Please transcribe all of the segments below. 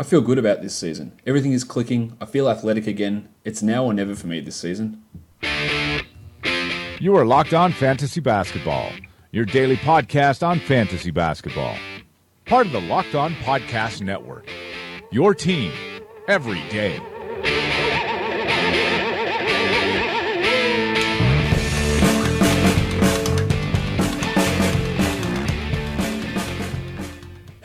I feel good about this season. Everything is clicking. I feel athletic again. It's now or never for me this season. You are Locked On Fantasy Basketball, your daily podcast on fantasy basketball. Part of the Locked On Podcast Network. Your team every day.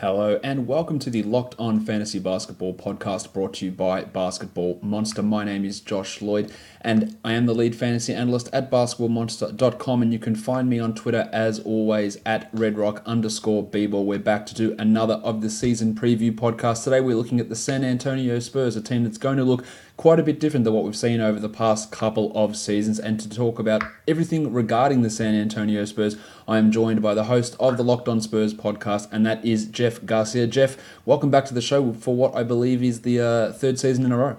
Hello and welcome to the Locked On Fantasy Basketball podcast brought to you by Basketball Monster. My name is Josh Lloyd and I am the lead fantasy analyst at basketballmonster.com, and you can find me on Twitter as always at redrock_bball. We're back to do another of the season preview podcast. Today we're looking at the San Antonio Spurs, a team that's going to look quite a bit different than what we've seen over the past couple of seasons. And to talk about everything regarding the San Antonio Spurs, I am joined by the host of the Locked On Spurs podcast, and that is Jeff Garcia. Jeff, welcome back to the show for what I believe is the third season in a row.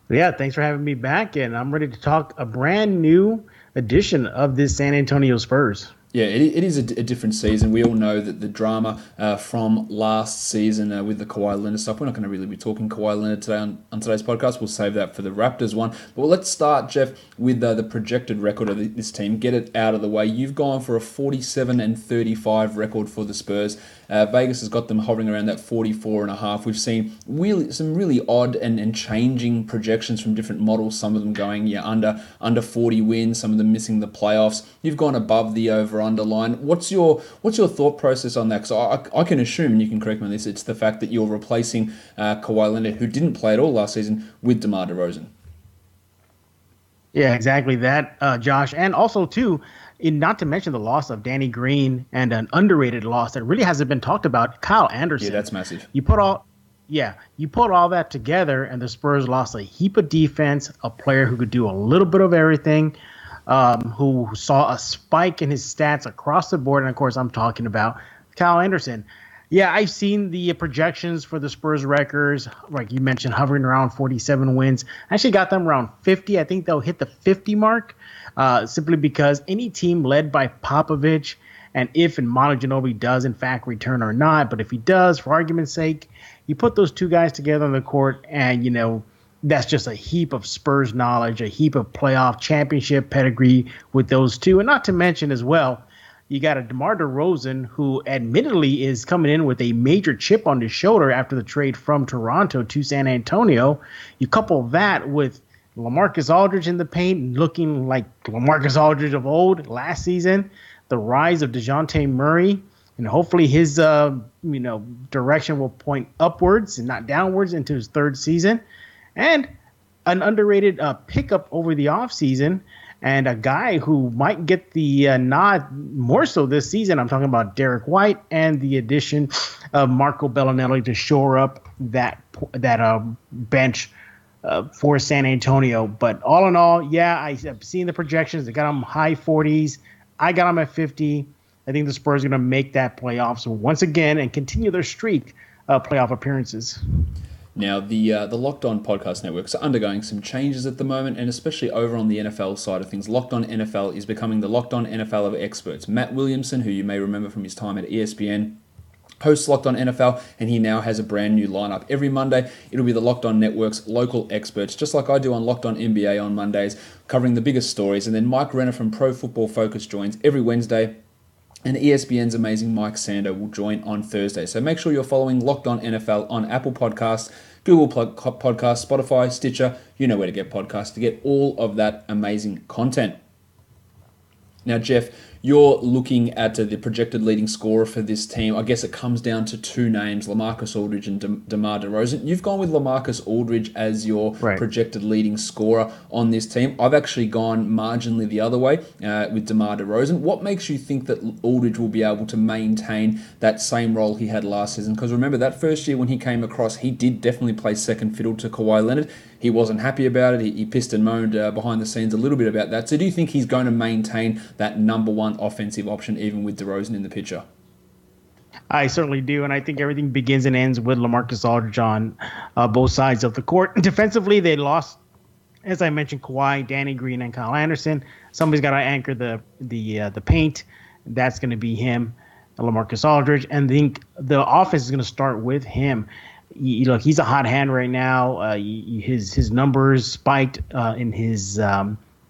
Yeah, thanks for having me back, and I'm ready to talk a brand new edition of this San Antonio Spurs. Yeah, it is a different season. We all know that the drama from last season with the Kawhi Leonard stuff, we're not going to really be talking Kawhi Leonard today on today's podcast. We'll save that for the Raptors one. But let's start, Jeff, with the projected record of this team. Get it out of the way. You've gone for a 47-35 record for the Spurs. Vegas has got them hovering around that 44.5. We've seen some really odd and changing projections from different models. Some of them going under 40 wins, some of them missing the playoffs. You've gone above the over-under line. What's your thought process on that? Because I can assume, and you can correct me on this, it's the fact that you're replacing Kawhi Leonard, who didn't play at all last season, with DeMar DeRozan. Yeah, exactly that, Josh. And also, too, not to mention the loss of Danny Green and an underrated loss that really hasn't been talked about, Kyle Anderson. Yeah, that's massive. You put all that together, and the Spurs lost a heap of defense, a player who could do a little bit of everything, who saw a spike in his stats across the board. And, of course, I'm talking about Kyle Anderson. Yeah, I've seen the projections for the Spurs records, like you mentioned, hovering around 47 wins. I actually got them around 50. I think they'll hit the 50 mark simply because any team led by Popovich, and if Manu Ginobili does, in fact, return or not, but if he does, for argument's sake, you put those two guys together on the court and, that's just a heap of Spurs knowledge, a heap of playoff championship pedigree with those two. And not to mention as well, you got a DeMar DeRozan who admittedly is coming in with a major chip on his shoulder after the trade from Toronto to San Antonio. You couple that with LaMarcus Aldridge in the paint, looking like LaMarcus Aldridge of old last season, the rise of Dejounte Murray, and hopefully his direction will point upwards and not downwards into his third season. And an underrated pickup over the offseason, and a guy who might get the nod more so this season. I'm talking about Derek White and the addition of Marco Belinelli to shore up that bench for San Antonio. But all in all, yeah, I've seen the projections. They got them high 40s. I got them at 50. I think the Spurs are going to make that playoffs once again and continue their streak of playoff appearances. Now, the Locked On Podcast Networks are undergoing some changes at the moment, and especially over on the NFL side of things. Locked On NFL is becoming the Locked On NFL of experts. Matt Williamson, who you may remember from his time at ESPN, hosts Locked On NFL, and he now has a brand new lineup. Every Monday, it'll be the Locked On Network's local experts, just like I do on Locked On NBA on Mondays, covering the biggest stories. And then Mike Renner from Pro Football Focus joins every Wednesday, and ESPN's amazing Mike Sando will join on Thursday. So make sure you're following Locked On NFL on Apple Podcasts, Google Podcasts, Spotify, Stitcher. You know where to get podcasts to get all of that amazing content. Now, Jeff, you're looking at the projected leading scorer for this team. I guess it comes down to two names, LaMarcus Aldridge and DeMar DeRozan. You've gone with LaMarcus Aldridge as your projected leading scorer on this team. I've actually gone marginally the other way with DeMar DeRozan. What makes you think that Aldridge will be able to maintain that same role he had last season? Because remember, that first year when he came across, he did definitely play second fiddle to Kawhi Leonard. He wasn't happy about it. He pissed and moaned behind the scenes a little bit about that. So do you think he's going to maintain that number one offensive option even with DeRozan in the picture? I certainly do, and I think everything begins and ends with LaMarcus Aldridge on both sides of the court. Defensively, they lost, as I mentioned, Kawhi, Danny Green, and Kyle Anderson. Somebody's got to anchor the paint. That's going to be him, LaMarcus Aldridge, and I think the offense is going to start with him. he's a hot hand right now. His numbers spiked in his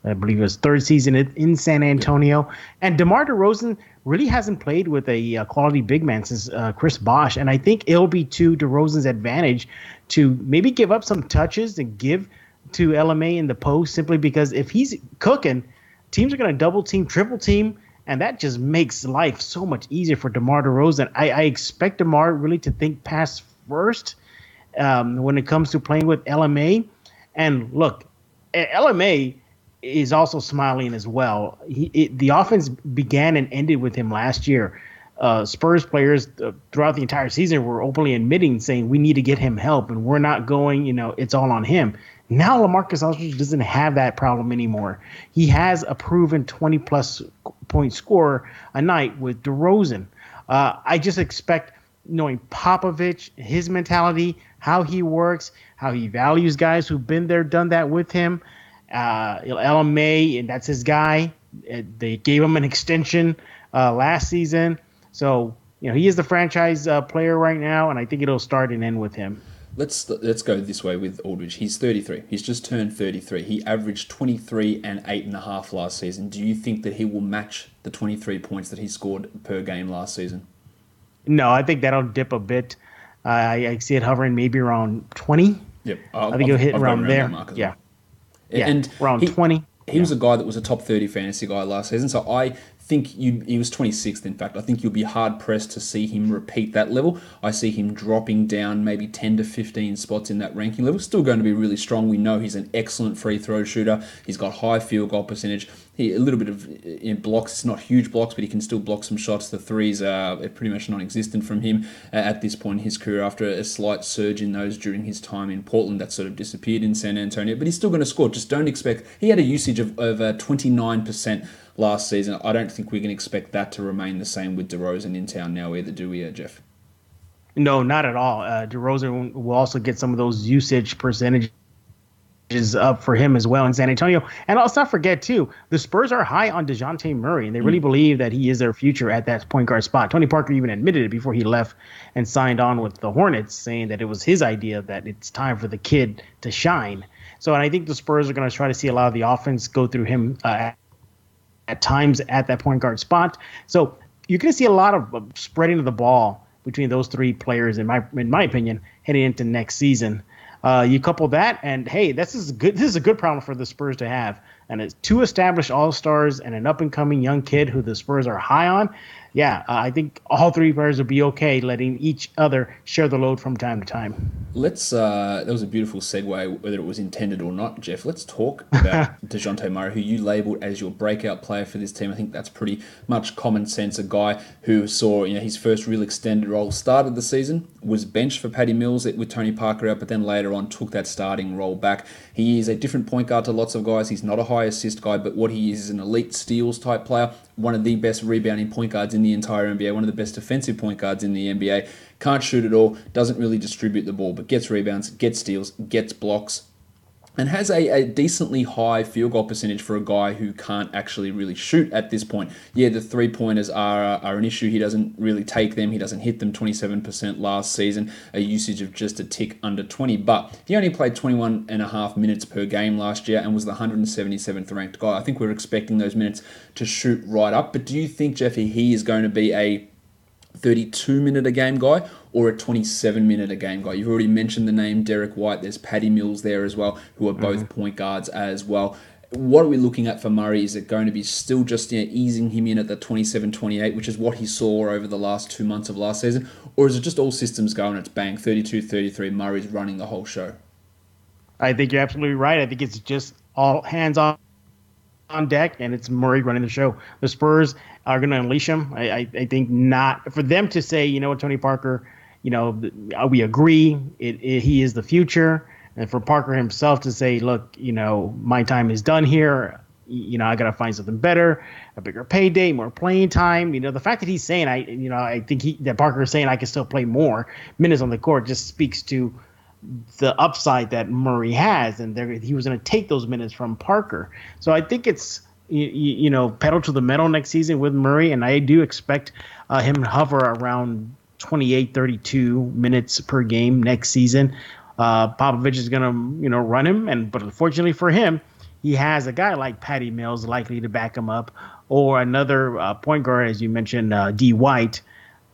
I believe it was third season in San Antonio. And DeMar DeRozan really hasn't played with a quality big man since Chris Bosh. And I think it'll be to DeRozan's advantage to maybe give up some touches and give to LMA in the post, simply because if he's cooking, teams are going to double team, triple team, and that just makes life so much easier for DeMar DeRozan. I expect DeMar really to think pass first when it comes to playing with LMA. And look, LMA is also smiling as well. The offense began and ended with him last year. Spurs players throughout the entire season were openly admitting, saying we need to get him help, and we're not going, it's all on him. Now LaMarcus Aldridge doesn't have that problem anymore. He has a proven 20-plus point scorer a night with DeRozan. I just expect, knowing Popovich, his mentality, how he works, how he values guys who've been there, done that with him. LMA, and that's his guy. They gave him an extension last season. So, he is the franchise player right now, and I think it'll start and end with him. Let's go this way with Aldridge. He's 33. He's just turned 33. He averaged 23 and 8.5 last season. Do you think that he will match the 23 points that he scored per game last season? No, I think that'll dip a bit. I see it hovering maybe around 20. Yep. I think it'll hit around there. Yeah. Yeah, and around 20. He was a guy that was a top 30 fantasy guy last season, so I think he was 26th, in fact. I think you'll be hard-pressed to see him repeat that level. I see him dropping down maybe 10 to 15 spots in that ranking level. Still going to be really strong. We know he's an excellent free throw shooter. He's got high field goal percentage. A little bit of blocks. It's not huge blocks, but he can still block some shots. The threes are pretty much non-existent from him at this point in his career, after a slight surge in those during his time in Portland that sort of disappeared in San Antonio. But he's still going to score. Just don't expect... He had a usage of over 29% last season. I don't think we can expect that to remain the same with DeRozan in town now either, do we, Jeff? No, not at all. DeRozan will also get some of those usage percentages up for him as well in San Antonio. And let's not forget, too, the Spurs are high on Dejounte Murray, and they really believe that he is their future at that point guard spot. Tony Parker even admitted it before he left and signed on with the Hornets, saying that it was his idea that it's time for the kid to shine. So, and I think the Spurs are going to try to see a lot of the offense go through him at times at that point guard spot. So you're going to see a lot of spreading of the ball between those three players, in my opinion, heading into next season. You couple that, and hey, this is a good problem for the Spurs to have. And it's two established all-stars and an up-and-coming young kid who the Spurs are high on. Yeah, I think all three players will be okay letting each other share the load from time to time. That was a beautiful segue, whether it was intended or not, Jeff. Let's talk about Dejounte Murray, who you labelled as your breakout player for this team. I think that's pretty much common sense. A guy who saw his first real extended role, started the season, was benched for Patty Mills with Tony Parker out, but then later on took that starting role back. He is a different point guard to lots of guys. He's not a high assist guy, but what he is an elite steals type player, one of the best rebounding point guards in the entire NBA, one of the best defensive point guards in the NBA. Can't shoot at all, doesn't really distribute the ball, but gets rebounds, gets steals, gets blocks, and has a decently high field goal percentage for a guy who can't actually really shoot at this point. Yeah, the three-pointers are an issue. He doesn't really take them. He doesn't hit them. 27% last season, a usage of just a tick under 20. But he only played 21 and a half minutes per game last year and was the 177th ranked guy. I think we're expecting those minutes to shoot right up. But do you think, Jeffy, he is going to be a 32-minute-a-game guy or a 27-minute-a-game guy? You've already mentioned the name Derek White. There's Patty Mills there as well, who are both point guards as well. What are we looking at for Murray? Is it going to be still just easing him in at the 27-28, which is what he saw over the last 2 months of last season? Or is it just all systems go and it's bang, 32-33, Murray's running the whole show? I think you're absolutely right. I think it's just all hands on deck, and it's Murray running the show. The Spurs are going to unleash him. I think not for them to say, Tony Parker, we agree, he is the future. And for Parker himself to say, look, my time is done here. I got to find something better, a bigger payday, more playing time. The fact that he's saying, I think that Parker is saying I can still play more minutes on the court just speaks to the upside that Murray has, and he was going to take those minutes from Parker. So I think it's pedal to the metal next season with Murray, and I do expect him to hover around 28, 32 minutes per game next season. Popovich is going to, run him. But unfortunately for him, he has a guy like Patty Mills likely to back him up, or another point guard, as you mentioned, D. White,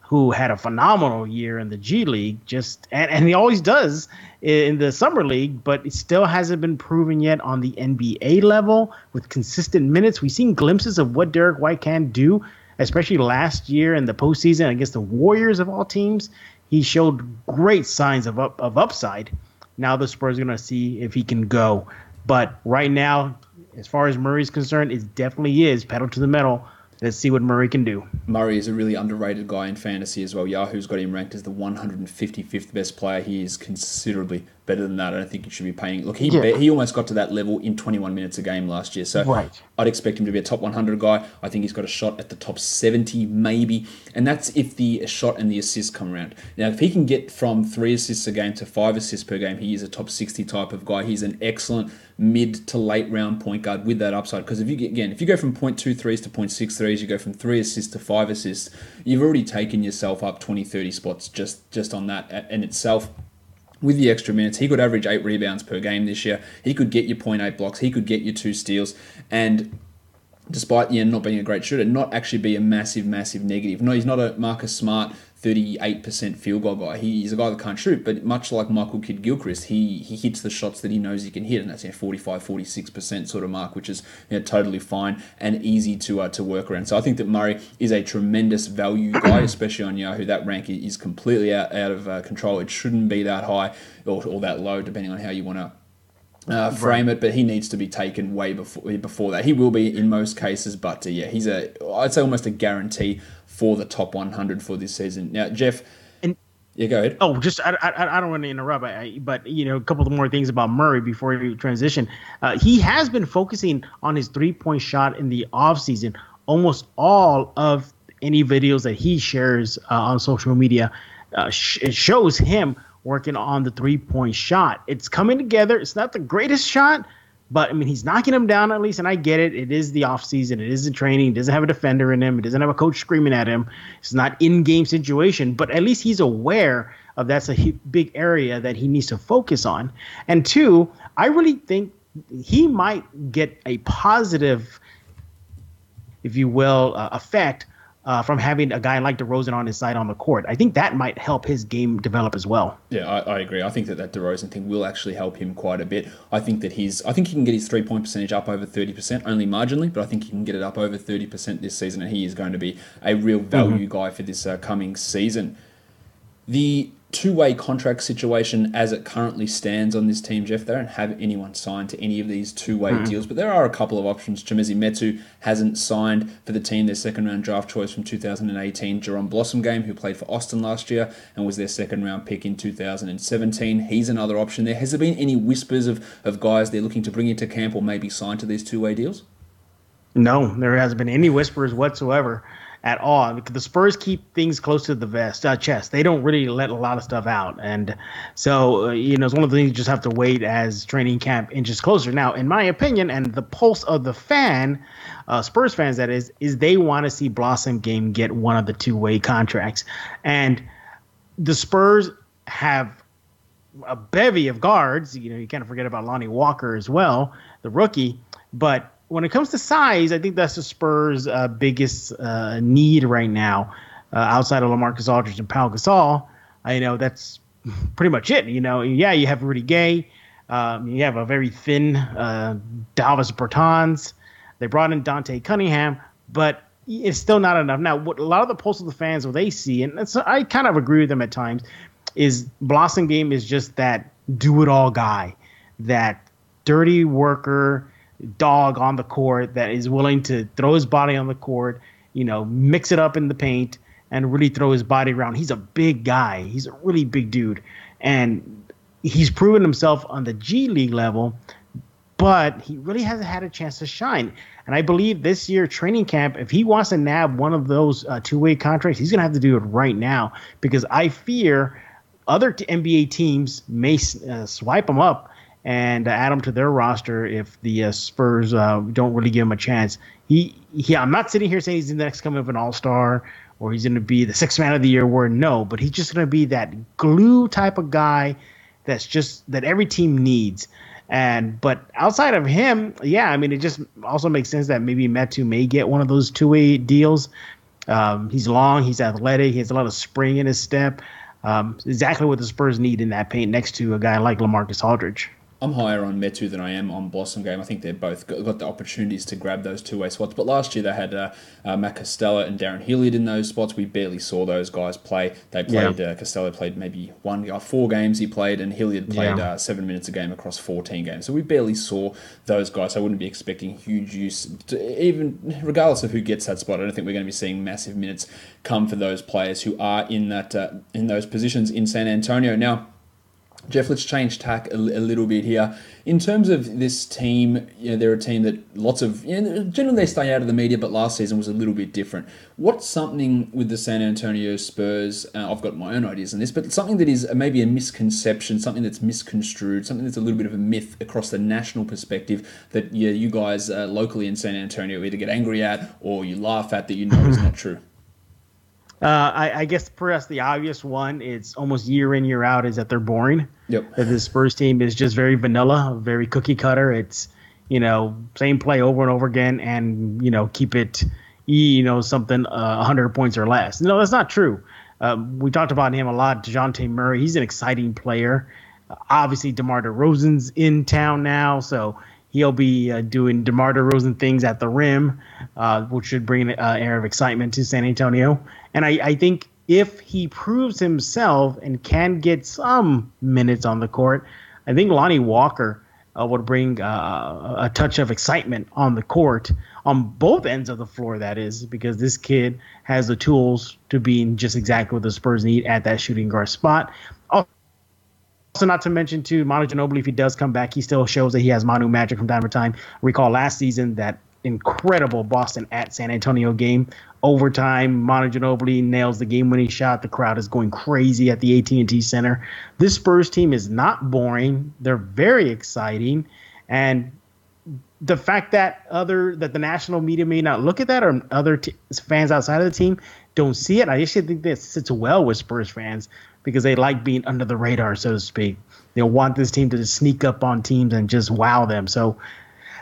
who had a phenomenal year in the G League, and he always does in the Summer League, but it still hasn't been proven yet on the NBA level with consistent minutes. We've seen glimpses of what Derek White can do, especially last year in the postseason against the Warriors of all teams. He showed great signs of upside. Now the Spurs are going to see if he can go. But right now, as far as Murray's concerned, it definitely is pedal to the metal. Let's see what Murray can do. Murray is a really underrated guy in fantasy as well. Yahoo's got him ranked as the 155th best player. He is considerably better than that. I don't think he should be paying. Look, he almost got to that level in 21 minutes a game last year. So right. I'd expect him to be a top 100 guy. I think he's got a shot at the top 70 maybe. And that's if the shot and the assists come around. Now, if he can get from 3 assists a game to 5 assists per game, he is a top 60 type of guy. He's an excellent mid to late round point guard with that upside. Because if you go from 0.2 threes to 0.6 threes, you go from 3 assists to 5 assists, you've already taken yourself up 20, 30 spots just on that in itself. With the extra minutes, he could average 8 rebounds per game this year. He could get you 0.8 blocks. He could get you 2 steals. And despite not being a great shooter, not actually be a massive, massive negative. No, he's not a Marcus Smart 38% field goal guy. He's a guy that can't shoot, but much like Michael Kidd-Gilchrist, he hits the shots that he knows he can hit, and that's 45, 46% sort of mark, which is totally fine and easy to work around. So I think that Murray is a tremendous value guy, especially on Yahoo. That rank is completely out of control. It shouldn't be that high or that low, depending on how you want to frame it, but he needs to be taken way before that. He will be in most cases, but he's I'd say almost a guarantee for the top 100 for this season. Now, Jeff, go ahead. Oh, I don't want to interrupt, but a couple of more things about Murray before we transition. He has been focusing on his 3-point shot in the offseason. Almost all of any videos that he shares on social media, it shows him working on the 3-point shot. It's coming together. It's not the greatest shot, but, he's knocking him down at least, and I get it. It is the offseason. It is the training. It doesn't have a defender in him. It doesn't have a coach screaming at him. It's not in-game situation, but at least he's aware of that's a big area that he needs to focus on. And 2, I really think he might get a positive, if you will, effect from having a guy like DeRozan on his side on the court. I think that might help his game develop as well. Yeah, I agree. I think that DeRozan thing will actually help him quite a bit. I think he can get his 3-point percentage up over 30%, only marginally, but I think he can get it up over 30% this season, and he is going to be a real value guy for this coming season. The two-way contract situation as it currently stands on this team, Jeff, they don't have anyone signed to any of these two-way deals, but there are a couple of options. Chimezie Metu hasn't signed for the team, their second-round draft choice from 2018, Jerome Blossomgame, who played for Austin last year and was their second-round pick in 2017. He's another option there. Has there been any whispers of guys they're looking to bring into camp or maybe sign to these two-way deals? No, there hasn't been any whispers whatsoever at all. Because the Spurs keep things close to the chest. They don't really let a lot of stuff out. And so, it's one of the things you just have to wait as training camp inches closer. Now, in my opinion, and the pulse of the Spurs fans that is they want to see Blossomgame get one of the two-way contracts. And the Spurs have a bevy of guards. You can't forget about Lonnie Walker as well, the rookie. But when it comes to size, I think that's the Spurs' biggest need right now, outside of LaMarcus Aldridge and Pau Gasol. That's pretty much it. You have Rudy Gay. You have a very thin Davis Bertans. They brought in Dante Cunningham, but it's still not enough. Now, what a lot of the pulse of the fans, what they see, and I kind of agree with them at times, is Blossomgame is just that do-it-all guy, that dirty worker, dog on the court that is willing to throw his body on the court, mix it up in the paint and really throw his body around. He's a big guy. He's a really big dude. And he's proven himself on the G League level, but he really hasn't had a chance to shine. And I believe this year training camp, if he wants to nab one of those two-way contracts, he's going to have to do it right now, because I fear other NBA teams may swipe him up and add him to their roster if the Spurs don't really give him a chance. I'm not sitting here saying he's the next coming of an all-star or he's going to be the sixth man of the year award. No, but he's just going to be that glue type of guy that every team needs. But outside of him, yeah, I mean, it just also makes sense that maybe Metu may get one of those two-way deals. He's long, he's athletic, he has a lot of spring in his step. Exactly what the Spurs need in that paint next to a guy like LaMarcus Aldridge. I'm higher on Metu than I am on Blossom Game. I think they've both got the opportunities to grab those two-way spots. But last year they had Matt Costello and Darren Hilliard in those spots. We barely saw those guys play. They played. Costello played maybe 4 games he played, and Hilliard played 7 minutes a game across 14 games. So we barely saw those guys. So I wouldn't be expecting huge use, even regardless of who gets that spot. I don't think we're going to be seeing massive minutes come for those players who are in those positions in San Antonio now. Jeff, let's change tack a little bit here. In terms of this team, they're a team that generally they stay out of the media, but last season was a little bit different. What's something with the San Antonio Spurs, I've got my own ideas on this, but something that is maybe a misconception, something that's misconstrued, something that's a little bit of a myth across the national perspective that you guys locally in San Antonio either get angry at or you laugh at that is not true? I guess for us, the obvious one, it's almost year in, year out, is that they're boring. Yep. That the Spurs team is just very vanilla, very cookie cutter. It's, same play over and over again and, keep it, something 100 points or less. No, that's not true. We talked about him a lot. Dejounte Murray, he's an exciting player. Obviously, DeMar DeRozan's in town now, so he'll be doing DeMar DeRozan things at the rim, which should bring an air of excitement to San Antonio. And I think if he proves himself and can get some minutes on the court, I think Lonnie Walker would bring a touch of excitement on the court, on both ends of the floor, that is, because this kid has the tools to be just exactly what the Spurs need at that shooting guard spot. Also, not to mention, too, Manu Ginobili, if he does come back, he still shows that he has Manu magic from time to time. Recall last season that incredible Boston at San Antonio game. Overtime, Manu Ginobili nails the game-winning shot. The crowd is going crazy at the AT&T Center. This Spurs team is not boring. They're very exciting. And the fact that the national media may not look at that, or other fans outside of the team don't see it, I actually think that sits well with Spurs fans, because they like being under the radar, so to speak. They want this team to just sneak up on teams and just wow them. So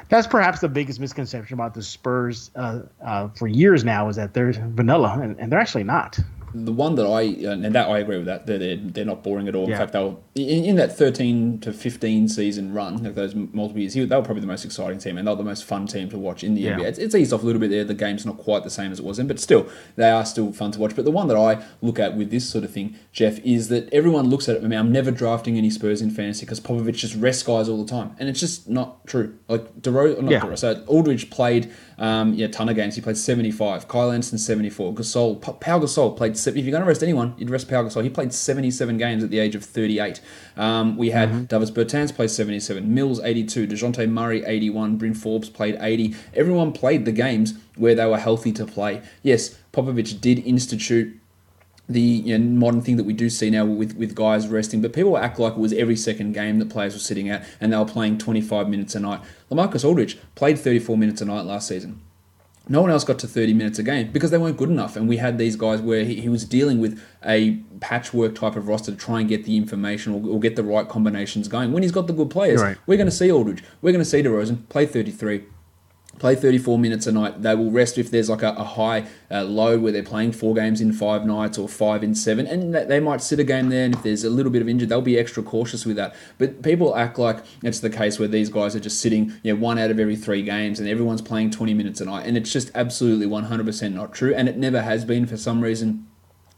that's perhaps the biggest misconception about the Spurs for years now, is that they're vanilla, and they're actually not. The one that I agree with that. They're not boring at all. Yeah. In fact, they were in that 13 to 15 season run, like those multiple years. They were probably the most exciting team, and they were the most fun team to watch in the NBA. It's eased off a little bit there. The game's not quite the same as it was then, but still, they are still fun to watch. But the one that I look at with this sort of thing, Jeff, is that everyone looks at it. I mean, I'm never drafting any Spurs in fantasy because Popovich just rests guys all the time, and it's just not true. Like DeRozan, so Aldridge played a ton of games. He played 75. Kyle Anderson 74. Pau Gasol played. If you're going to rest anyone, you'd rest Pau Gasol. He played 77 games at the age of 38. We had Davis Bertans play 77. Mills 82. Dejounte Murray 81. Bryn Forbes played 80. Everyone played the games where they were healthy to play. Yes, Popovich did institute the modern thing that we do see now with guys resting, but people act like it was every second game that players were sitting out and they were playing 25 minutes a night. LaMarcus Aldridge played 34 minutes a night last season. No one else got to 30 minutes a game because they weren't good enough, and we had these guys where he was dealing with a patchwork type of roster to try and get the information or get the right combinations going. When he's got the good players, we're going to see Aldridge, we're going to see DeRozan play 33, play 34 minutes a night. They will rest if there's like a high load where they're playing 4 games in 5 nights or 5 in 7, and they might sit a game there, and if there's a little bit of injury, they'll be extra cautious with that. But people act like it's the case where these guys are just sitting 1 out of every 3 games and everyone's playing 20 minutes a night, and it's just absolutely 100% not true, and it never has been for some reason.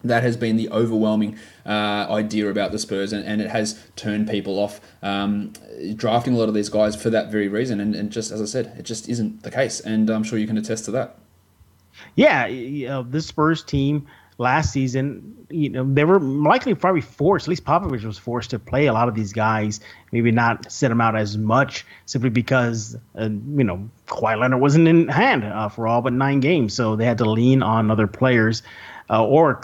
That has been the overwhelming idea about the Spurs, and it has turned people off drafting a lot of these guys for that very reason. And just as I said, it just isn't the case, and I'm sure you can attest to that. Yeah, this Spurs team last season, they were likely probably forced, at least Popovich was forced to play a lot of these guys, maybe not set them out as much, simply because, Kawhi Leonard wasn't in hand for all but 9 games, so they had to lean on other players. Or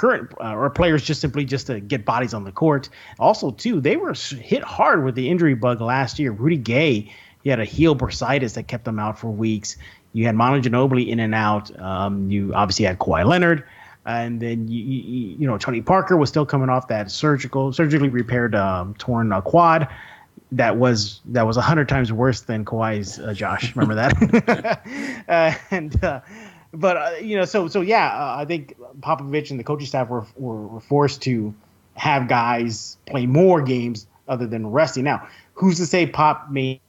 players just to get bodies on the court. Also, too, they were hit hard with the injury bug last year. Rudy Gay, he had a heel bursitis that kept them out for weeks. You had Manu Ginobili in and out. You obviously had Kawhi Leonard. And then Tony Parker was still coming off that surgically repaired torn quad. That was 100 times worse than Kawhi's, Josh. Remember that? I think Popovich and the coaching staff were forced to have guys play more games other than resting. Now, who's to say Pop may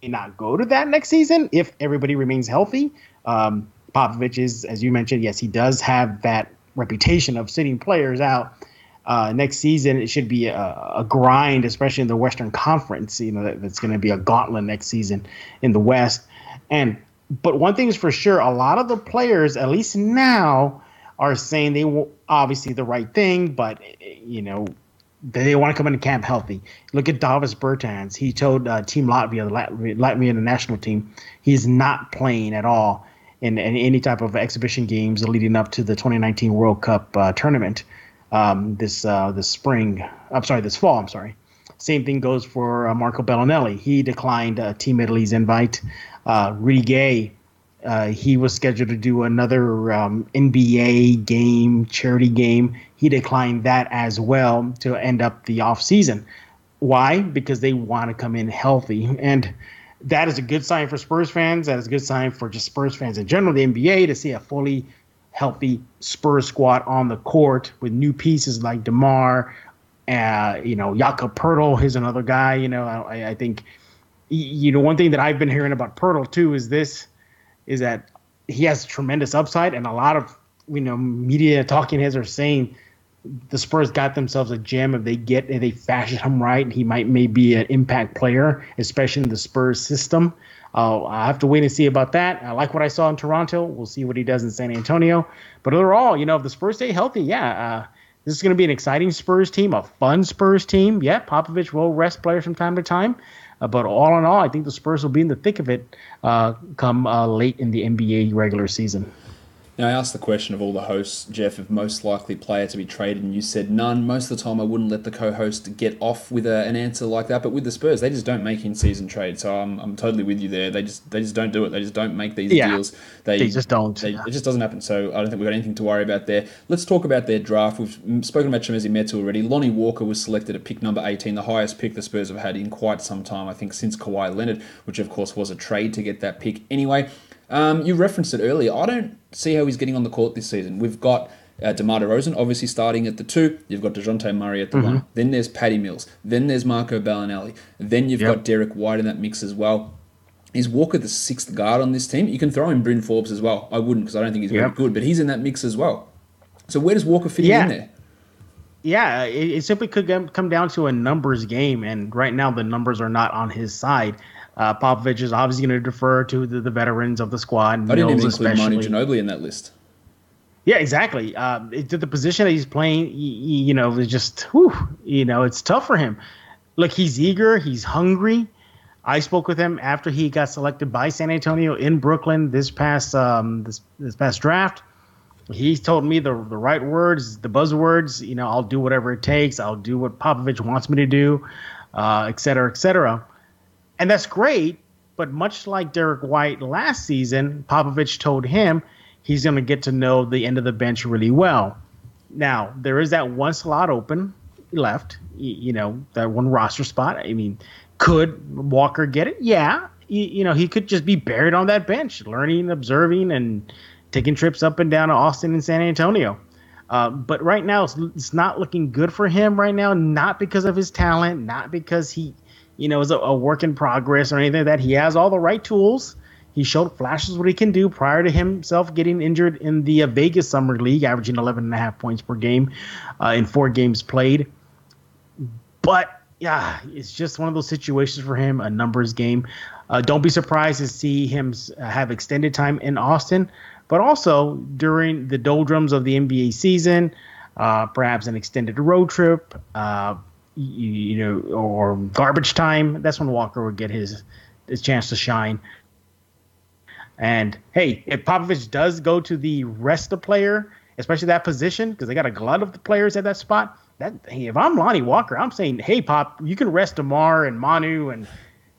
not go to that next season if everybody remains healthy? Popovich is, as you mentioned, yes, he does have that reputation of sitting players out. Next season, it should be a grind, especially in the Western Conference. That's going to be a gauntlet next season in the West. But one thing is for sure, a lot of the players, at least now, are saying they will obviously the right thing, but they want to come into camp healthy. Look at Davis Bertans. He told Team Latvia, the national team, he's not playing at all in any type of exhibition games leading up to the 2019 World Cup tournament this fall. I'm sorry. Same thing goes for Marco Belinelli. He declined Team Italy's invite. Rudy Gay, he was scheduled to do another NBA game, charity game. He declined that as well to end up the off season. Why? Because they want to come in healthy. And that is a good sign for Spurs fans. That is a good sign for just Spurs fans in general, the NBA, to see a fully healthy Spurs squad on the court with new pieces like DeMar, Jakob Poeltl is another guy. I think, one thing that I've been hearing about Poeltl too is that he has tremendous upside, and a lot of media talking heads are saying the Spurs got themselves a gem if they fashion him right. He may be an impact player, especially in the Spurs system. I have to wait and see about that. I like what I saw in Toronto. We'll see what he does in San Antonio. But overall, if the Spurs stay healthy, this is going to be an exciting Spurs team, a fun Spurs team. Yeah, Popovich will rest players from time to time. But all in all, I think the Spurs will be in the thick of it come late in the NBA regular season. Now, I asked the question of all the hosts, Jeff, of most likely player to be traded, and you said none. Most of the time, I wouldn't let the co-host get off with an answer like that. But with the Spurs, they just don't make in-season trades. So I'm totally with you there. They just don't do it. They just don't make these deals. They just don't. It just doesn't happen. So I don't think we've got anything to worry about there. Let's talk about their draft. We've spoken about Chimezie Metu already. Lonnie Walker was selected at pick number 18, the highest pick the Spurs have had in quite some time, I think, since Kawhi Leonard, which, of course, was a trade to get that pick anyway. You referenced it earlier. I don't see how he's getting on the court this season. We've got DeMar DeRozan obviously starting at the 2. You've got Dejounte Murray at the 1. Then there's Patty Mills. Then there's Marco Belinelli. Then you've got Derek White in that mix as well. Is Walker the 6th guard on this team? You can throw in Bryn Forbes as well. I wouldn't because I don't think he's very good, but he's in that mix as well. So where does Walker fit in there? Yeah, it simply could come down to a numbers game, and right now the numbers are not on his side. Popovich is obviously going to defer to the veterans of the squad. I didn't even include Manu Ginobili in that list. Yeah, exactly. To the position that he's playing, it's just, it's tough for him. Look, he's eager. He's hungry. I spoke with him after he got selected by San Antonio in Brooklyn this past draft. He told me the right words, the buzzwords. I'll do whatever it takes. I'll do what Popovich wants me to do, et cetera, et cetera. And that's great, but much like Derek White last season, Popovich told him he's going to get to know the end of the bench really well. Now, there is that one slot open left, that one roster spot. I mean, could Walker get it? Yeah. He could just be buried on that bench, learning, observing, and taking trips up and down to Austin and San Antonio. But right now, it's not looking good for him right now, not because of his talent, not because he is a work in progress or anything like that. He has all the right tools. He showed flashes what he can do prior to himself getting injured in the Vegas Summer League, averaging 11.5 points per game in 4 games played. But, yeah, it's just one of those situations for him, a numbers game. Don't be surprised to see him have extended time in Austin, but also during the doldrums of the NBA season, perhaps an extended road trip, or garbage time. That's when Walker would get his chance to shine. And hey, if Popovich does go to the rest of the player, especially that position, because they got a glut of the players at that spot. If I'm Lonnie Walker, I'm saying, hey, Pop, you can rest DeMar and Manu and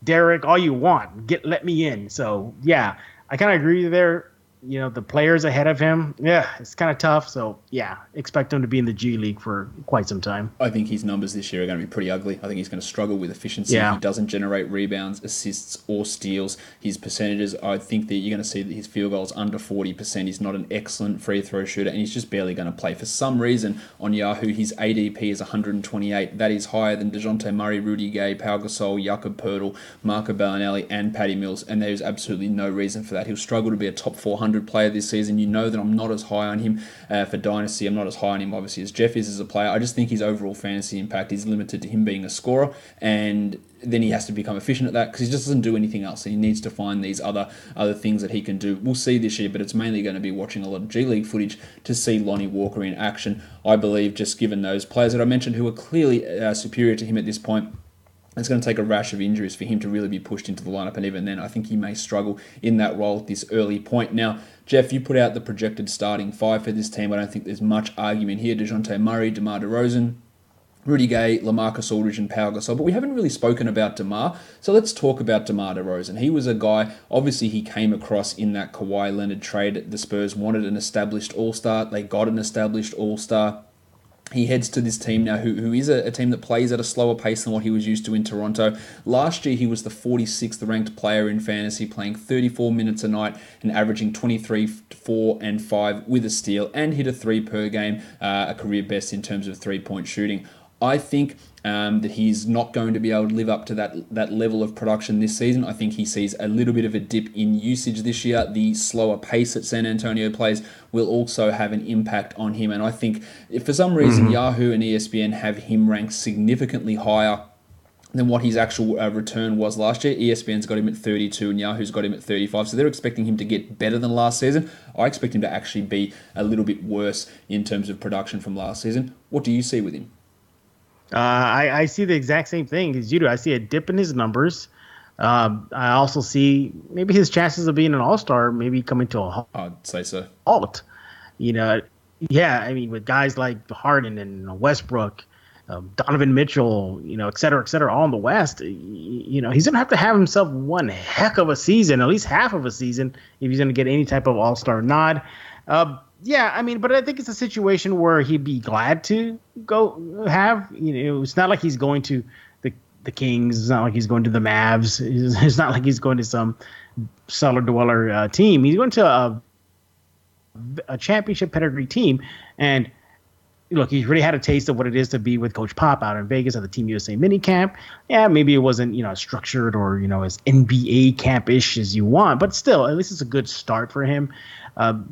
Derek all you want. Let me in. So yeah, I kind of agree there. the players ahead of him, yeah, it's kind of tough. So, yeah, expect him to be in the G League for quite some time. I think his numbers this year are going to be pretty ugly. I think he's going to struggle with efficiency. Yeah. He doesn't generate rebounds, assists, or steals. His percentages, I think that you're going to see that his field goals under 40%. He's not an excellent free throw shooter, and he's just barely going to play. For some reason, on Yahoo, his ADP is 128. That is higher than Dejounte Murray, Rudy Gay, Pau Gasol, Jakob Poeltl, Marco Belinelli, and Patty Mills, and there's absolutely no reason for that. He'll struggle to be a top 400 player this season. You know that I'm not as high on him for Dynasty. I'm not as high on him, obviously, as Jeff is as a player. I just think his overall fantasy impact is limited to him being a scorer, and then he has to become efficient at that because he just doesn't do anything else. And he needs to find these other things that he can do. We'll see this year, but it's mainly going to be watching a lot of G League footage to see Lonnie Walker in action. I believe, just given those players that I mentioned who are clearly superior to him at this point, it's going to take a rash of injuries for him to really be pushed into the lineup, and even then, I think he may struggle in that role at this early point. Now, Jeff, you put out the projected starting five for this team. I don't think there's much argument here. Dejounte Murray, DeMar DeRozan, Rudy Gay, LaMarcus Aldridge, and Pau Gasol, but we haven't really spoken about DeMar, so let's talk about DeMar DeRozan. He was a guy, obviously he came across in that Kawhi Leonard trade. The Spurs wanted an established all-star. They got an established all-star. He heads to this team now who is a team that plays at a slower pace than what he was used to in Toronto. Last year, he was the 46th ranked player in fantasy, playing 34 minutes a night and averaging 23, 4, and 5 with a steal, and hit a 3 per game, a career best in terms of three-point shooting. I think that he's not going to be able to live up to that level of production this season. I think he sees a little bit of a dip in usage this year. The slower pace that San Antonio plays will also have an impact on him. And I think if for some reason Yahoo and ESPN have him ranked significantly higher than what his actual return was last year. ESPN's got him at 32 and Yahoo's got him at 35. So they're expecting him to get better than last season. I expect him to actually be a little bit worse in terms of production from last season. What do you see with him? I see the exact same thing as you do. I see a dip in his numbers. I also see maybe his chances of being an all-star maybe coming to a halt. I'd say so. Yeah, I mean, with guys like Harden and Westbrook, Donovan Mitchell, et cetera, all in the West, he's going to have himself one heck of a season, at least half of a season, if he's going to get any type of all-star nod. Yeah, I mean, but I think it's a situation where he'd be glad to go have. It's not like he's going to the Kings. It's not like he's going to the Mavs. It's not like he's going to some cellar dweller team. He's going to a championship pedigree team. And look, he's really had a taste of what it is to be with Coach Pop out in Vegas at the Team USA minicamp. Yeah, maybe it wasn't structured or as NBA camp-ish as you want, but still, at least it's a good start for him.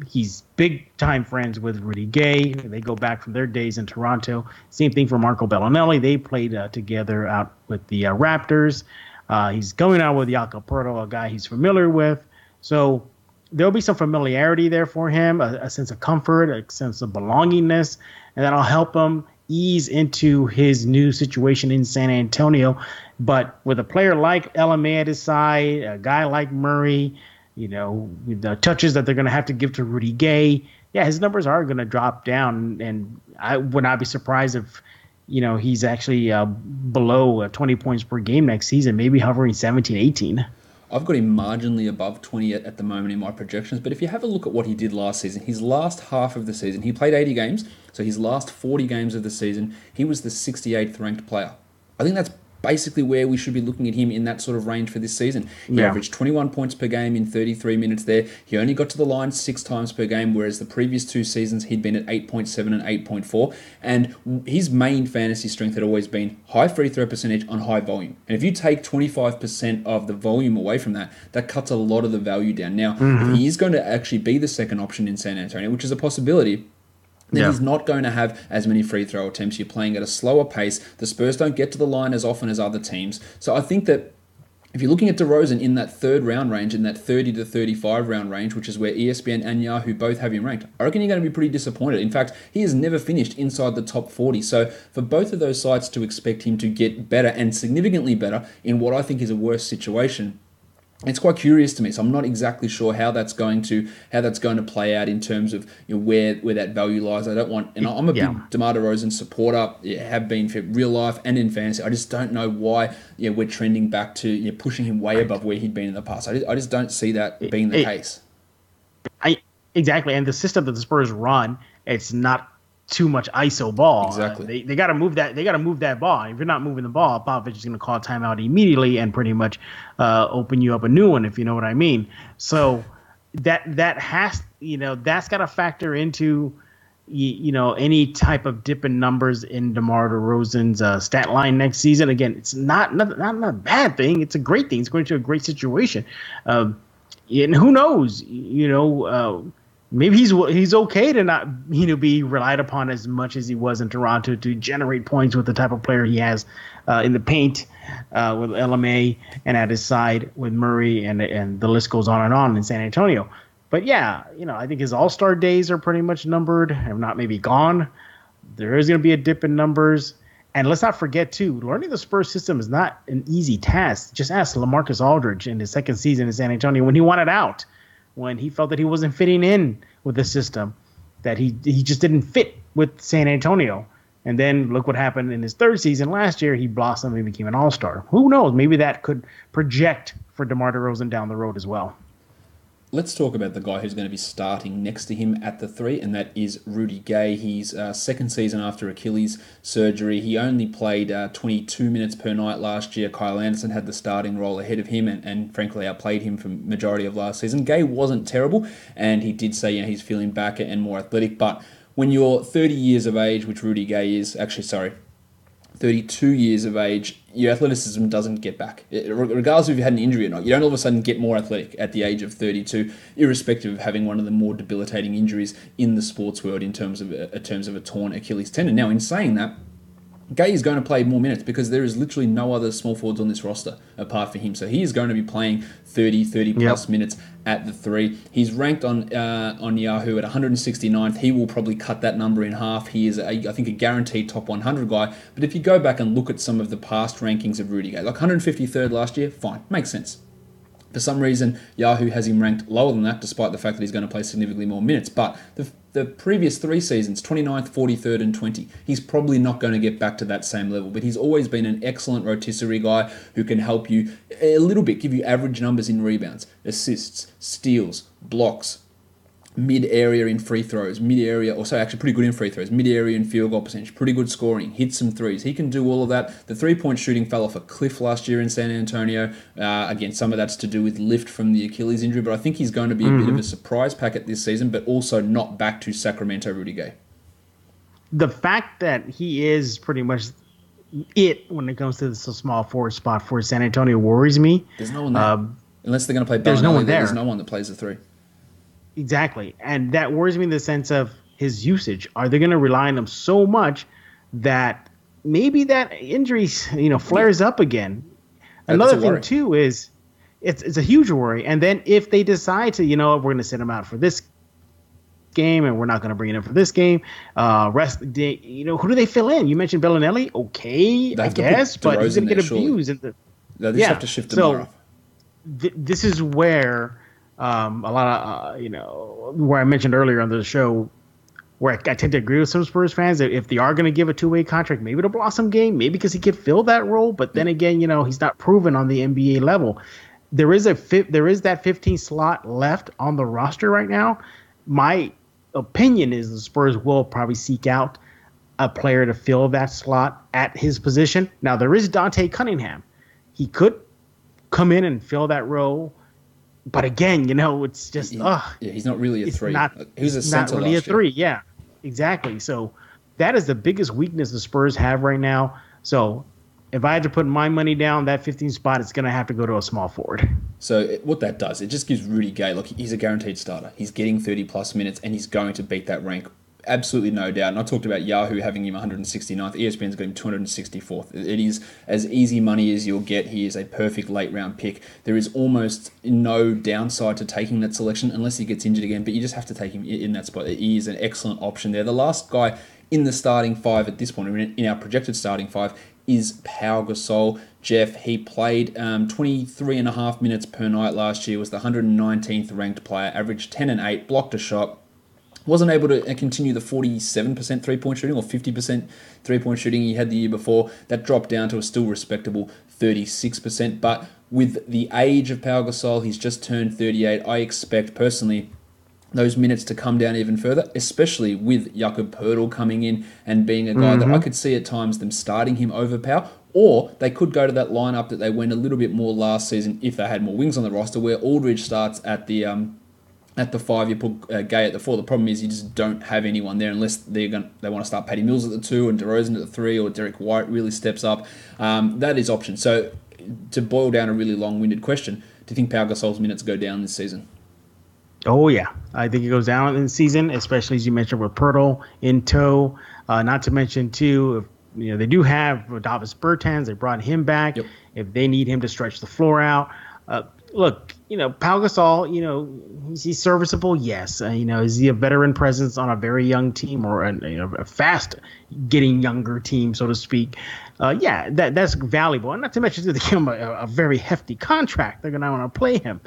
He's big-time friends with Rudy Gay. They go back from their days in Toronto. Same thing for Marco Belinelli. They played together out with the Raptors. He's going out with Jakob Poeltl, a guy he's familiar with. So there'll be some familiarity there for him, a sense of comfort, a sense of belongingness, and that'll help him ease into his new situation in San Antonio. But with a player like LMA at his side, a guy like Murray, with the touches that they're going to have to give to Rudy Gay, yeah, his numbers are going to drop down. And I would not be surprised if, he's actually below 20 points per game next season, maybe hovering 17, 18. I've got him marginally above 20 at the moment in my projections, but if you have a look at what he did last season, his last half of the season, he played 80 games, so his last 40 games of the season, he was the 68th ranked player. I think that's basically where we should be looking at him in that sort of range for this season. He averaged 21 points per game in 33 minutes there. He only got to the line 6 times per game, whereas the previous 2 seasons he'd been at 8.7 and 8.4. And his main fantasy strength had always been high free throw percentage on high volume. And if you take 25% of the volume away from that, that cuts a lot of the value down. Now, if he is going to actually be the second option in San Antonio, which is a possibility, then he's not going to have as many free throw attempts. You're playing at a slower pace. The Spurs don't get to the line as often as other teams. So I think that if you're looking at DeRozan in that third round range, in that 30 to 35 round range, which is where ESPN and Yahoo both have him ranked, I reckon you're going to be pretty disappointed. In fact, he has never finished inside the top 40. So for both of those sites to expect him to get better and significantly better in what I think is a worse situation, it's quite curious to me, so I'm not exactly sure how that's going to play out in terms of where that value lies. I don't want, and I'm a big DeMar DeRozan supporter, have been for real life and in fantasy. I just don't know why we're trending back to pushing him way above where he'd been in the past. I just don't see that being the case. Exactly, and the system that the Spurs run, it's not too much ISO ball. Exactly. They got to move that. They got to move that ball. If you're not moving the ball, Popovich is going to call timeout immediately and pretty much open you up a new one, if you know what I mean. So that has, that's got to factor into any type of dip in numbers in DeMar DeRozan's stat line next season. Again, it's not a bad thing. It's a great thing. It's going to a great situation. And who knows? Maybe he's okay to not be relied upon as much as he was in Toronto to generate points with the type of player he has in the paint with LMA and at his side with Murray and the list goes on and on in San Antonio. But yeah, I think his All-Star days are pretty much numbered, if not maybe gone. There is going to be a dip in numbers. And let's not forget, too, learning the Spurs system is not an easy task. Just ask LaMarcus Aldridge in his second season in San Antonio when he wanted out, when he felt that he wasn't fitting in with the system, that he just didn't fit with San Antonio. And then look what happened in his third season last year. He blossomed and became an all-star. Who knows? Maybe that could project for DeMar DeRozan down the road as well. Let's talk about the guy who's going to be starting next to him at the 3, and that is Rudy Gay. He's second season after Achilles surgery. He only played 22 minutes per night last year. Kyle Anderson had the starting role ahead of him and frankly outplayed him for majority of last season. Gay wasn't terrible, and he did say he's feeling back and more athletic, but when you're 30 years of age, which Rudy Gay is, 32 years of age, your athleticism doesn't get back. Regardless of if you had an injury or not, you don't all of a sudden get more athletic at the age of 32, irrespective of having one of the more debilitating injuries in the sports world in terms of a torn Achilles tendon. Now, in saying that, Gay is going to play more minutes because there is literally no other small forwards on this roster apart from him. So he is going to be playing 30 plus minutes at the 3. He's ranked on Yahoo at 169th. He will probably cut that number in half. He is, I think, a guaranteed top 100 guy. But if you go back and look at some of the past rankings of Rudy Gay, like 153rd last year, fine, makes sense. For some reason, Yahoo has him ranked lower than that, despite the fact that he's going to play significantly more minutes. But the previous 3 seasons, 29th, 43rd, and 20, he's probably not going to get back to that same level. But he's always been an excellent rotisserie guy who can help you a little bit, give you average numbers in rebounds, assists, steals, blocks, mid-area in free throws, actually pretty good in free throws, mid-area in field goal percentage, pretty good scoring, hit some threes. He can do all of that. The three-point shooting fell off a cliff last year in San Antonio. Again, some of that's to do with lift from the Achilles injury, but I think he's going to be a bit of a surprise packet this season, but also not back to Sacramento Rudy Gay. The fact that he is pretty much it when it comes to the small forward spot for San Antonio worries me. There's no one there. Unless they're going to play Belinelli, there's no one there. There's no one that plays the 3. Exactly. And that worries me in the sense of his usage. Are they going to rely on him so much that maybe that injury, flares up again? Another thing, too, is it's a huge worry. And then if they decide to, we're going to send him out for this game and we're not going to bring him in for this game, rest of the day, who do they fill in? You mentioned Belinelli. Okay, I guess, but he's going to get abused. They just have to shift the bar off. This is where... a lot of, where I mentioned earlier on the show, where I tend to agree with some Spurs fans that if they are going to give a 2-way contract, maybe to Blossom game, maybe because he could fill that role. But then again, he's not proven on the NBA level. There is that 15 slot left on the roster right now. My opinion is the Spurs will probably seek out a player to fill that slot at his position. Now, there is Dante Cunningham. He could come in and fill that role. But again, it's just he's not really a 3. He was a center not really a last year. 3. Yeah, exactly. So that is the biggest weakness the Spurs have right now. So if I had to put my money down, that 15 spot is going to have to go to a small forward. So what that does, it just gives Rudy Gay, look, he's a guaranteed starter. He's getting 30 plus minutes and he's going to beat that rank. Absolutely no doubt. And I talked about Yahoo having him 169th. ESPN's got him 264th. It is as easy money as you'll get. He is a perfect late round pick. There is almost no downside to taking that selection unless he gets injured again, but you just have to take him in that spot. He is an excellent option there. The last guy in the starting 5 at this point, in our projected starting 5, is Pau Gasol. Jeff, he played 23.5 minutes per night last year, was the 119th ranked player, averaged 10 and 8, blocked a shot. Wasn't able to continue the 47% three-point shooting or 50% three-point shooting he had the year before. That dropped down to a still respectable 36%. But with the age of Pau Gasol, he's just turned 38. I expect, personally, those minutes to come down even further, especially with Jakob Poeltl coming in and being a guy that I could see at times them starting him over Powell, or they could go to that lineup that they went a little bit more last season if they had more wings on the roster, where Aldridge starts at the 5, you put Gay at the 4. The problem is you just don't have anyone there unless they want to start Patty Mills at the 2 and DeRozan at the 3, or Derek White really steps up. That is option. So to boil down a really long-winded question, do you think Pau Gasol's minutes go down this season? Oh, yeah. I think it goes down in the season, especially as you mentioned with Poeltl in tow. Not to mention, too, they do have Davis Bertans. They brought him back. Yep. If they need him to stretch the floor out. Look, Pau Gasol, he's serviceable, yes. Is he a veteran presence on a very young team, or a fast getting younger team, so to speak? Yeah, that's valuable. And not to mention, they give him a very hefty contract. They're going to want to play him.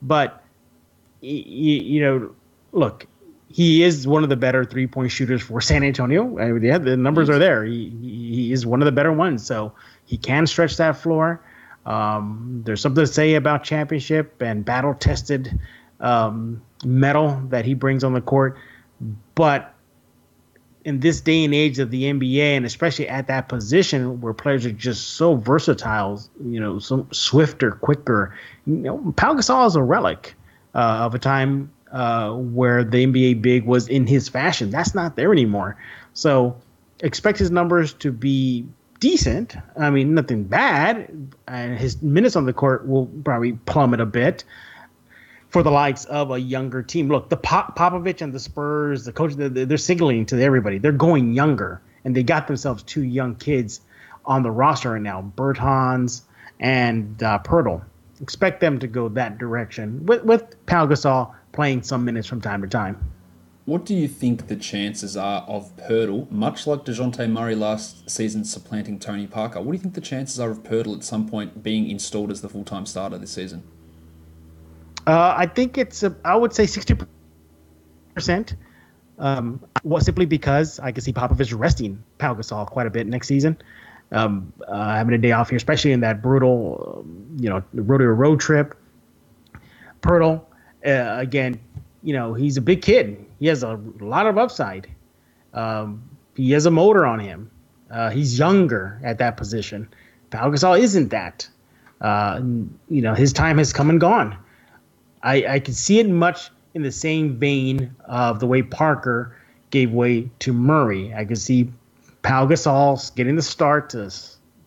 But look, he is one of the better three-point shooters for San Antonio. The numbers are there. He is one of the better ones, so he can stretch that floor. There's something to say about championship and battle-tested metal that he brings on the court. But in this day and age of the NBA, and especially at that position where players are just so versatile, so swifter, quicker, Pau Gasol is a relic of a time where the NBA big was in his fashion. That's not there anymore. So expect his numbers to be decent. I mean, nothing bad. And his minutes on the court will probably plummet a bit for the likes of a younger team. Look, the Popovich and the Spurs, the coach, they're signaling to everybody. They're going younger, and they got themselves 2 young kids on the roster right now, Bertans and Poeltl. Expect them to go that direction with Pau Gasol playing some minutes from time to time. What do you think the chances are of Poeltl, much like Dejounte Murray last season supplanting Tony Parker, what do you think the chances are of Poeltl at some point being installed as the full-time starter this season? I think I would say 60%. Simply because I can see Popovich resting Pau Gasol quite a bit next season. Having a day off here, especially in that brutal, road trip. Poeltl, again, he's a big kid. He has a lot of upside. He has a motor on him. He's younger at that position. Pau Gasol isn't that. His time has come and gone. I can see it much in the same vein of the way Parker gave way to Murray. I can see Pau Gasol getting the start to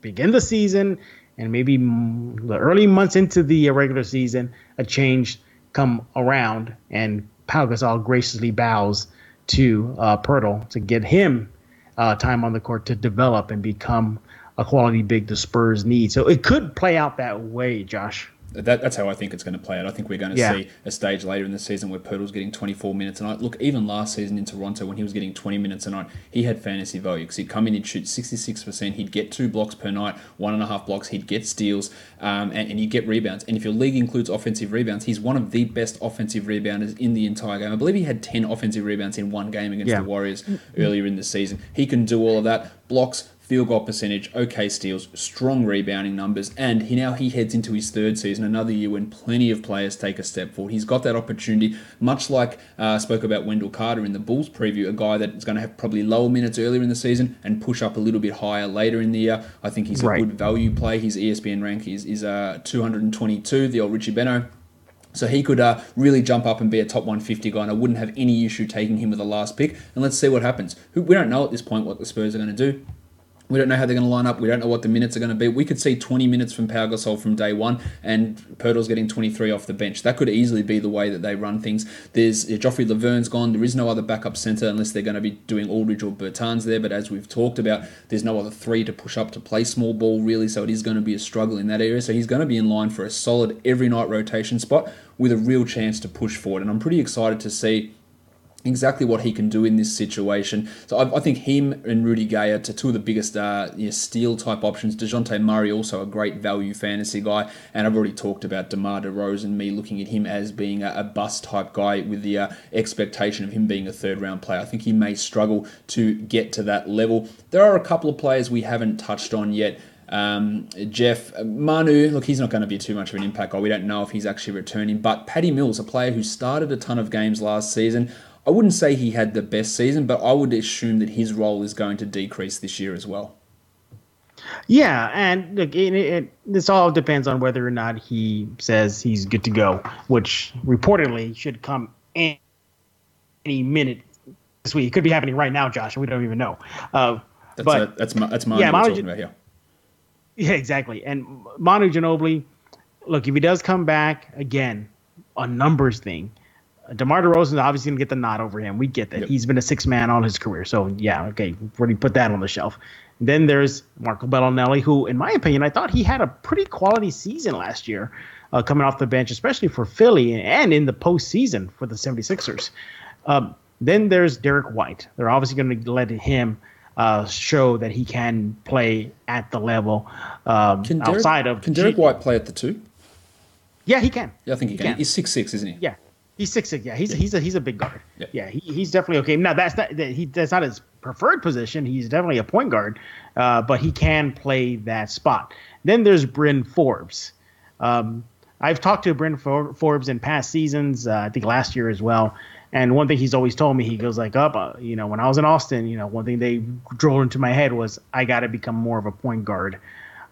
begin the season, and maybe the early months into the regular season, a change come around, and Pau Gasol graciously bows to Poeltl to get him time on the court to develop and become a quality big the Spurs need. So it could play out that way, Josh. That's how I think it's going to play out. I think we're going to see a stage later in the season where Poeltl's getting 24 minutes a night. Look, even last season in Toronto when he was getting 20 minutes a night, he had fantasy value because he'd come in, he'd shoot 66%, he'd get 2 blocks per night, 1.5 blocks, he'd get steals, and he'd get rebounds. And if your league includes offensive rebounds, he's one of the best offensive rebounders in the entire game. I believe he had 10 offensive rebounds in one game against the Warriors earlier in the season. He can do all of that. Blocks, field goal percentage, okay steals, strong rebounding numbers, and he heads into his 3rd season, another year when plenty of players take a step forward. He's got that opportunity, much like I spoke about Wendell Carter in the Bulls preview, a guy that is going to have probably lower minutes earlier in the season and push up a little bit higher later in the year. I think he's a good value play. His ESPN rank is 222, the old Richie Beno. So he could really jump up and be a top 150 guy, and I wouldn't have any issue taking him with the last pick. And let's see what happens. We don't know at this point what the Spurs are going to do. We don't know how they're going to line up. We don't know what the minutes are going to be. We could see 20 minutes from Pau Gasol from day one, and Poeltl's getting 23 off the bench. That could easily be the way that they run things. There's Joffrey Laverne's gone. There is no other backup center unless they're going to be doing Aldridge or Bertans there. But as we've talked about, there's no other 3 to push up to play small ball really. So it is going to be a struggle in that area. So he's going to be in line for a solid every night rotation spot with a real chance to push forward. And I'm pretty excited to see exactly what he can do in this situation. So I think him and Rudy Gay are 2 of the biggest steal-type options. Dejounte Murray, also a great value fantasy guy. And I've already talked about DeMar DeRozan, me looking at him as being a bust-type guy with the expectation of him being a third-round player. I think he may struggle to get to that level. There are a couple of players we haven't touched on yet. Jeff, Manu, look, he's not going to be too much of an impact guy. We don't know if he's actually returning. But Paddy Mills, a player who started a ton of games last season, I wouldn't say he had the best season, but I would assume that his role is going to decrease this year as well. Yeah, and look, this all depends on whether or not he says he's good to go, which reportedly should come any minute this week. It could be happening right now, Josh, and we don't even know. That's Manu we're talking about here. Yeah, exactly. And Manu Ginobili, look, if he does come back, again, a numbers thing. DeMar DeRozan is obviously going to get the nod over him. We get that. Yep. He's been a sixth man all his career. So, yeah, okay, already put that on the shelf. Then there's Marco Belinelli, who, in my opinion, I thought he had a pretty quality season last year coming off the bench, especially for Philly and in the postseason for the 76ers. Then there's Derek White. They're obviously going to let him show that he can play at the level outside of... Can Derek White play at the 2? Yeah, he can. Yeah, I think he can. He's 6'6", isn't he? Yeah. He's 6'6". Yeah, he's a big guard. Yeah, he's definitely okay. Now that's not his preferred position. He's definitely a point guard, but he can play that spot. Then there's Bryn Forbes. I've talked to Bryn Forbes in past seasons. I think last year as well. And one thing he's always told me, he goes like, when I was in Austin, one thing they drilled into my head was I got to become more of a point guard.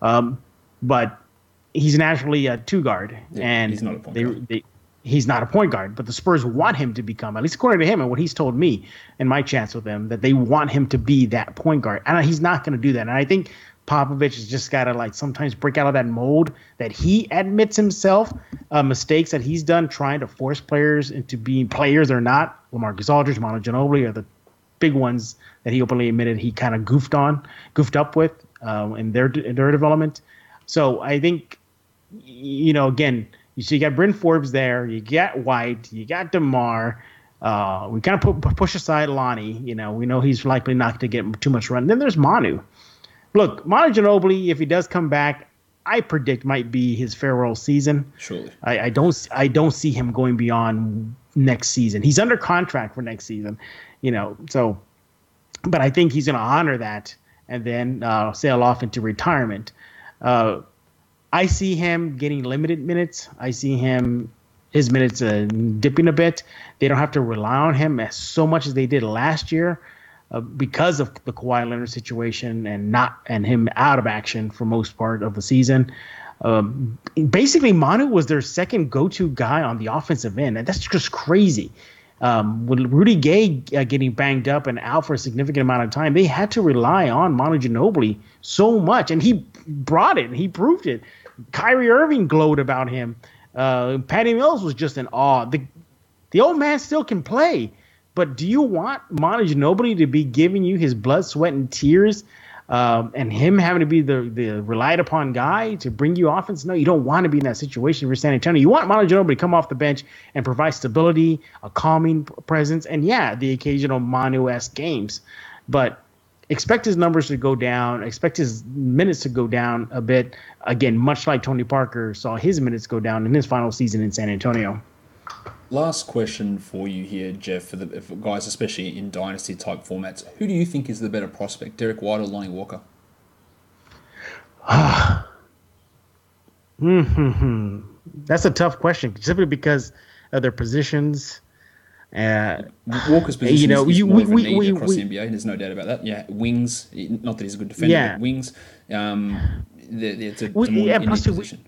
But he's naturally a 2 guard, and he's not a point guard. He's not a point guard, but the Spurs want him to become, at least according to him and what he's told me in my chats with him, that they want him to be that point guard. And he's not going to do that. And I think Popovich has just got to sometimes break out of that mold that he admits himself, mistakes that he's done trying to force players into being players or not. LaMarcus Aldridge, Manu Ginobili are the big ones that he openly admitted he kind of goofed up with in their development. So I think, again, you got Bryn Forbes there. You got White. You got DeMar. We kind of push aside Lonnie. We know he's likely not to get too much run. Then there's Manu. Look, Manu Ginobili, if he does come back, I predict might be his farewell season. Surely. I don't see him going beyond next season. He's under contract for next season, So, but I think he's going to honor that and then sail off into retirement. I see him getting limited minutes. I see his minutes dipping a bit. They don't have to rely on him so much as they did last year because of the Kawhi Leonard situation and him out of action for most part of the season. Basically, Manu was their second go-to guy on the offensive end, and that's just crazy. With Rudy Gay getting banged up and out for a significant amount of time, they had to rely on Manu Ginobili so much, and he brought it. He proved it. Kyrie Irving glowed about him. Patty Mills was just in awe. The old man still can play, but do you want Manu Ginobili to be giving you his blood, sweat, and tears, and him having to be the relied upon guy to bring you offense? No, you don't want to be in that situation for San Antonio. You want Manu Ginobili to come off the bench and provide stability, a calming presence, and the occasional Manu-esque games. But expect his numbers to go down. Expect his minutes to go down a bit. Again, much like Tony Parker saw his minutes go down in his final season in San Antonio. Last question for you here, Jeff, for guys, especially in dynasty-type formats. Who do you think is the better prospect, Derek White or Lonnie Walker? That's a tough question, simply because of their positions. Walker's position is more of a need across the NBA. There's no doubt about that. Yeah, wings. Not that he's a good defender, but wings. It's a more unique position.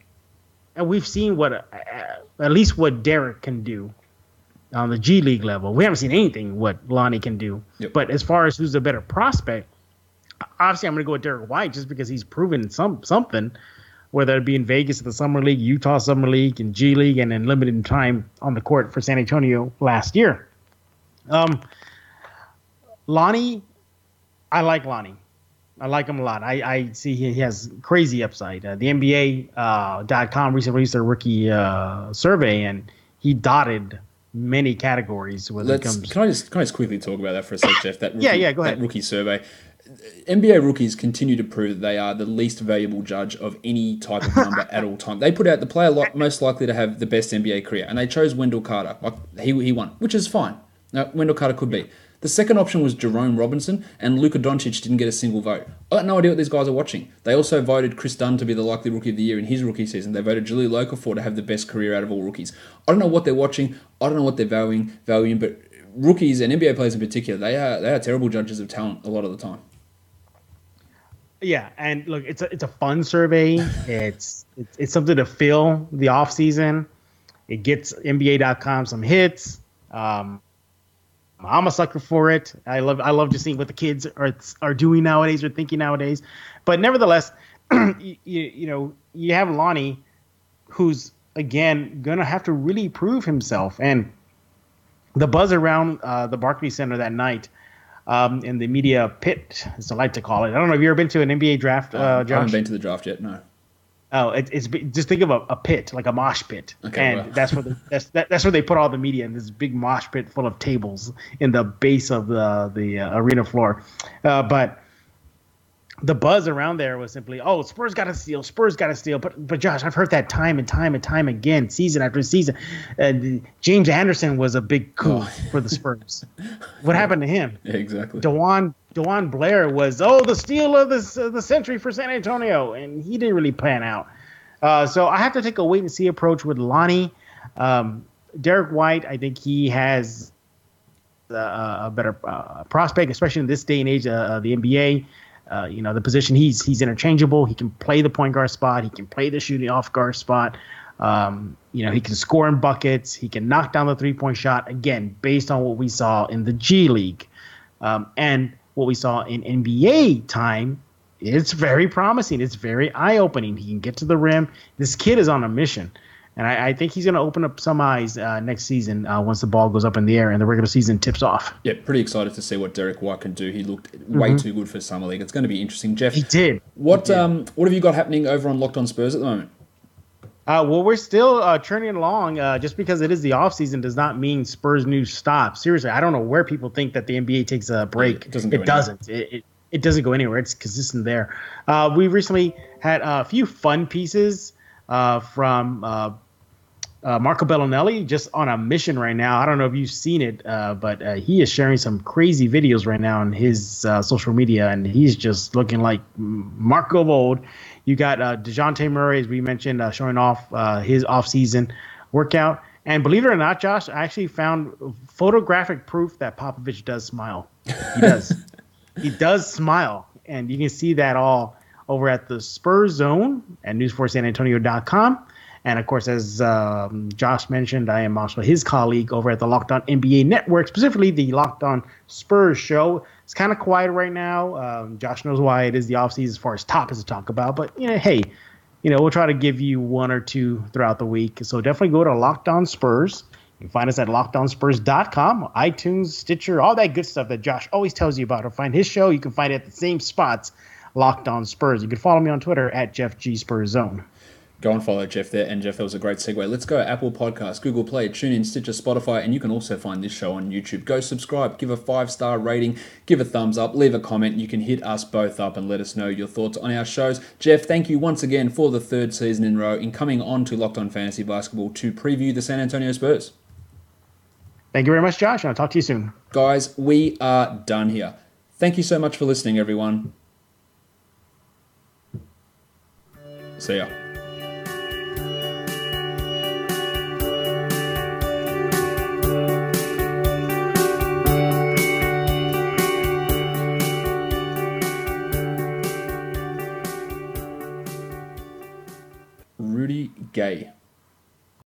And we've seen at least what Derek can do on the G League level. We haven't seen anything what Lonnie can do. Yep. But as far as who's a better prospect, obviously I'm going to go with Derek White just because he's proven something, whether it be in Vegas at the Summer League, Utah Summer League, and G League, and then limited time on the court for San Antonio last year. Lonnie, I like Lonnie. I like him a lot. I see he has crazy upside. The NBA.com recently released their rookie survey, and he dotted many categories. Can I just quickly talk about that for a sec, Jeff? That rookie, go ahead. That rookie survey. NBA rookies continue to prove that they are the least valuable judge of any type of number at all time. They put out the player most likely to have the best NBA career, and they chose Wendell Carter. He won, which is fine. Now, Wendell Carter could be. The second option was Jerome Robinson, and Luka Doncic didn't get a single vote. I got no idea what these guys are watching. They also voted Chris Dunn to be the likely rookie of the year in his rookie season. They voted Jahlil Okafor to have the best career out of all rookies. I don't know what they're watching. I don't know what they're valuing, but rookies and NBA players in particular, they are terrible judges of talent a lot of the time. Yeah, and look, it's a fun survey. It's something to fill the off season. It gets NBA.com some hits. I'm a sucker for it. I love just seeing what the kids are doing nowadays or thinking nowadays. But nevertheless, you have Lonnie, who's again gonna have to really prove himself. And the buzz around the Barclays Center that night, in the media pit, as I like to call it. I don't know if you've ever been to an NBA draft, Josh? I haven't been to the draft yet. No. Oh, it's just think of a pit, like a mosh pit, okay, and that's where they put all the media in this big mosh pit full of tables in the base of the arena floor. But the buzz around there was simply, "Oh, Spurs got to steal, Spurs got to steal." But Josh, I've heard that time and time again, season after season. James Anderson was a big coup for the Spurs. What happened to him? Yeah, exactly. DeJuan Blair was the steal of the century for San Antonio, and he didn't really pan out. So I have to take a wait and see approach with Lonnie. Derek White, I think he has a better prospect, especially in this day and age of the NBA. The position he's interchangeable. He can play the point guard spot. He can play the shooting off guard spot. He can score in buckets. He can knock down the 3-point shot. Again, based on what we saw in the G League. And what we saw in NBA time, it's very promising. It's very eye-opening. He can get to the rim. This kid is on a mission. And I think he's going to open up some eyes next season once the ball goes up in the air and the regular season tips off. Yeah, pretty excited to see what Derek White can do. He looked way too good for Summer League. It's going to be interesting. Jeff, he did. What have you got happening over on Locked On Spurs at the moment? Well, we're still churning along. Just because it is the offseason does not mean Spurs news stops. Seriously, I don't know where people think that the NBA takes a break. It doesn't. It doesn't go anywhere. It's consistent there. We recently had a few fun pieces from Marco Belinelli, just on a mission right now. I don't know if you've seen it, but he is sharing some crazy videos right now on his social media, and he's just looking like Marco of old. You got Dejounte Murray, as we mentioned, showing off his off-season workout. And believe it or not, Josh, I actually found photographic proof that Popovich does smile. He does. He does smile, and you can see that all over at the Spurs Zone at news4sanantonio.com. And, of course, as Josh mentioned, I am also his colleague over at the Locked On NBA Network, specifically the Locked On Spurs show. It's kind of quiet right now. Josh knows why. It is the offseason as far as topics to talk about. But, hey, we'll try to give you one or two throughout the week. So definitely go to Locked On Spurs. You can find us at LockedOnSpurs.com, iTunes, Stitcher, all that good stuff that Josh always tells you about. Or find his show. You can find it at the same spots, Locked On Spurs. You can follow me on Twitter at JeffGSpursZone. Go and follow Jeff there. And Jeff, that was a great segue. Let's go Apple Podcasts, Google Play, TuneIn, Stitcher, Spotify, and you can also find this show on YouTube. Go subscribe, give a 5-star rating, give a thumbs up, leave a comment. You can hit us both up and let us know your thoughts on our shows. Jeff, thank you once again for the third season in a row in coming on to Locked On Fantasy Basketball to preview the San Antonio Spurs. Thank you very much, Josh. I'll talk to you soon. Guys, we are done here. Thank you so much for listening, everyone. See ya.